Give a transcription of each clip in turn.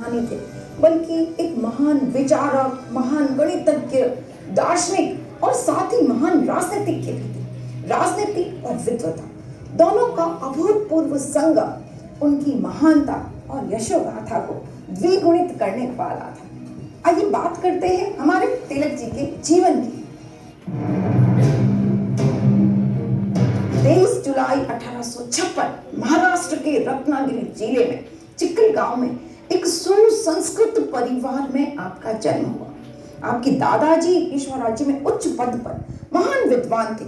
नहीं थे, बल्कि एक महान विचारक, महान गणितज्ञ, दार्शनिक और साथ ही महान राजनीतिज्ञ भी थे। राजनीति और विद्वता दोनों का अभूतपूर्व संगम उनकी महानता और यशोगाथा को द्विगुणित करने वाला था। आइए बात करते हैं हमारे तिलक जी के जीवन की। 23 जुलाई 1856 महाराष्ट्र के रत्नागिरी जिले में चिखल गांव में एक सुसंस्कृत परिवार में आपका जन्म हुआ। आपके दादाजी पेशवा राज्य में उच्च पद पर महान विद्वान थे,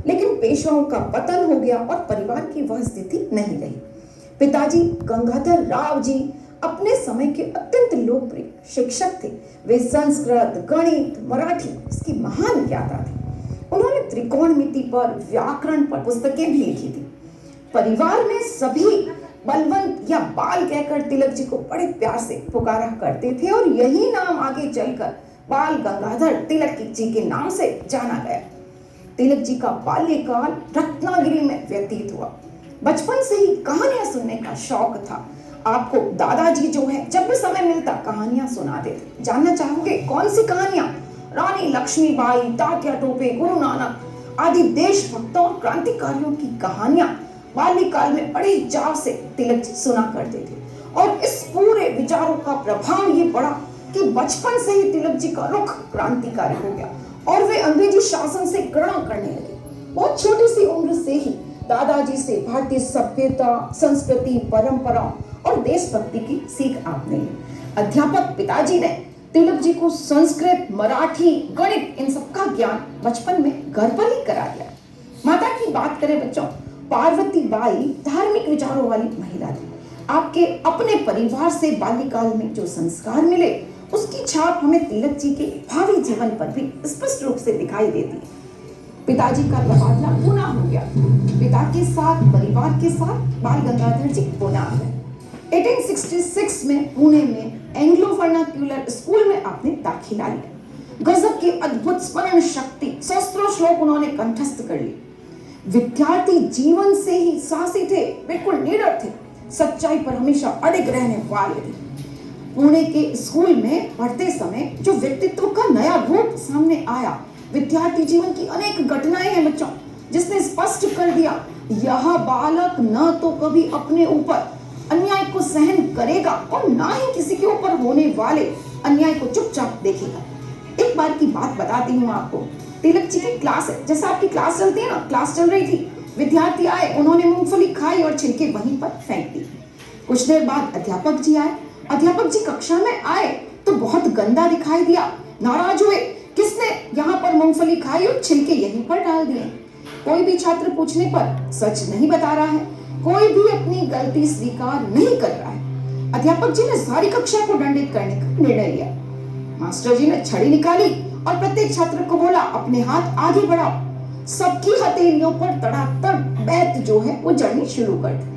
लेकिन पेशवाओं का पतन हो गया और परिवार की वह स्थिति नहीं रही। पिताजी गंगाधर राव जी अपने समय के अत्यंत लोकप्रिय शिक्षक थे। वे संस्कृत, गणित, मराठी इसकी महान ज्ञाता थे। उन्होंने त्रिकोणमिति पर, व्याकरण पर पुस्तकें भी लिखी थी। परिवार में सभी बलवंत या बाल कहकर तिलक जी को बड़े प्यार से पुकारा करते थे और यही नाम आगे चलकर बाल गंगाधर तिलक जी के नाम से जाना गया। तिलक जी का बाल्यकाल रत्नागिरी में व्यतीत हुआ। बचपन से ही कहानियां सुनने का शौक था। आपको दादाजी जो है जब भी समय मिलता कहानियां सुनाते थे। जानना चाहोगे कौन सी कहानियां? रानी लक्ष्मीबाई, तात्या टोपे, गुरु नानक आदि देशभक्तों और क्रांतिकारियों की कहानियां बाल्यकाल में बड़े चाव से तिलक जी सुना करते थे। और इस पूरे विचारों का प्रभाव ये पड़ा कि बचपन से ही तिलक जी का रुख क्रांतिकारी हो गया और वे अंग्रेजी शासन से घृणा करने लगे। बहुत छोटी सी उम्र से ही दादाजी से भारतीय सभ्यता, संस्कृति, परंपरा और देशभक्ति की सीख आपने ली। अध्यापक पिताजी ने तिलक जी को संस्कृत, मराठी, गणित इन सबका ज्ञान बचपन में घर पर ही करा दिया। माता की बात करें बच्चों, पार्वती बाई धार्मिक विचारों वाली महिला थी। आपके अपने परिवार से बाल्यकाल में जो संस्कार मिले उसकी छाप हमें तिलक जी के भावी जीवन पर भी स्पष्ट रूप से दिखाई देती है। पिताजी का तबादला पुणे हो गया। पिता के साथ, परिवार के साथ बाल गंगाधर जी पुणे आ गए। 1866 में पुणे में एंग्लो वर्नाक्यूलर स्कूल में आपने दाखिला लिया। गजब की अद्भुत स्मरण शक्ति, सहस्त्रों श्लोक उन्होंने कंठस्थ कर लिए। विद्यार्थी जीवन से ही साहसी थे, बिल्कुल निडर थे, सच्चाई पर हमेशा अडिग रहने वाले थे। पुणे के स्कूल में पढ़ते समय जो व्यक्तित्व का नया रूप सामने आया, विद्यार्थी जीवन की अनेक घटनाएं हैं बच्चों, जिसने स्पष्ट कर दिया यह बालक न तो कभी अपने ऊपर अन्याय को सहन करेगा और ना ही किसी के ऊपर होने वाले अन्याय को चुपचाप देखेगा। एक बार की बात बताती हूँ आपको। तिलक जी की क्लास है, जैसा आपकी क्लास चलती है ना, क्लास चल रही थी। विद्यार्थी आए, उन्होंने मूंगफली खाई और छिलके वहीं पर फेंक दी। कुछ देर बाद अध्यापक जी आए। अध्यापक जी कक्षा में आए तो बहुत गंदा दिखाई दिया। नाराज हुए, किसने यहाँ पर मूंगफली खाई और छिलके यहीं पर डाल दिए? कोई भी छात्र पूछने पर सच नहीं बता रहा है, कोई भी अपनी गलती स्वीकार नहीं कर रहा है। अध्यापक जी ने सारी कक्षा को दंडित करने का निर्णय लिया। मास्टर जी ने छड़ी निकाली और प्रत्येक छात्र को बोला, अपने हाथ आगे बढ़ाओ। सबकी हथेलियों पर तड़ातड़ बैत जो है वो जड़नी शुरू कर दी।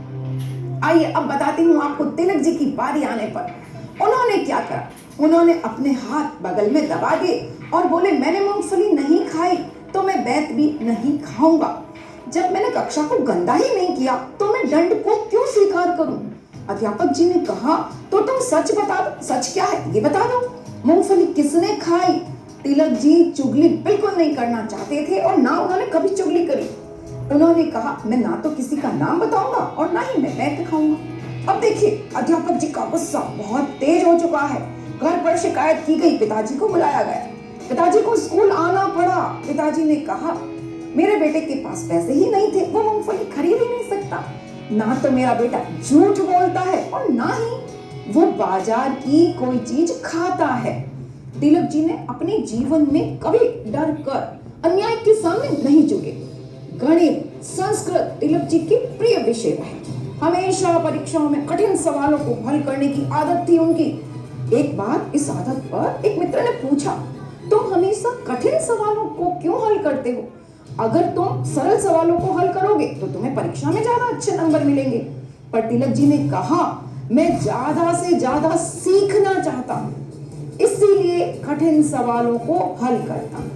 आइए अब बताती हूँ आपको तिलक जी की बारी आने पर उन्होंने क्या करा। उन्होंने अपने हाथ बगल में दबा दिए और बोले, मैंने मूंगफली नहीं खाई तो मैं बैत भी नहीं खाऊंगा। जब मैंने कक्षा को गंदा ही नहीं किया तो मैं दंड को क्यों स्वीकार करूं? अध्यापक जी ने कहा, तो तुम सच बता दो। सच क्या है ये बता दो। मूंगफली किसने खाई? तिलक जी चुगली बिल्कुल नहीं करना चाहते थे और ना उन्होंने कभी चुगली करी। उन्होंने कहा, मैं ना तो किसी का नाम बताऊंगा और ना ही मैं बैत खाऊंगा। अब देखिए, अध्यापक जी का गुस्सा बहुत तेज हो चुका है। घर पर शिकायत की गई, पिताजी को बुलाया गया। पिताजी को स्कूल आना पड़ा। पिताजी ने कहा, मेरे बेटे के पास पैसे ही नहीं थे, वो मूंगफली खरीद ही नहीं सकता। ना तो मेरा बेटा झूठ बोलता है और ना ही वो बाजार की कोई चीज खाता है। तिलक जी ने अपने जीवन में कभी डर कर अन्याय के सामने नहीं झुके। गणित, संस्कृत तिलक जी के प्रिय विषय रहे। हमेशा परीक्षाओं में कठिन सवालों को हल करने की आदत थी उनकी। एक बार इस आदत पर एक मित्र ने पूछा, तुम हमेशा कठिन सवालों को क्यों हल करते हो? अगर तुम सरल सवालों को हल करोगे तो तुम्हें परीक्षा में ज्यादा अच्छे नंबर मिलेंगे। पर तिलक जी ने कहा, मैं ज्यादा से ज्यादा सीखना चाहता हूँ, इसीलिए कठिन सवालों को हल करता हूँ।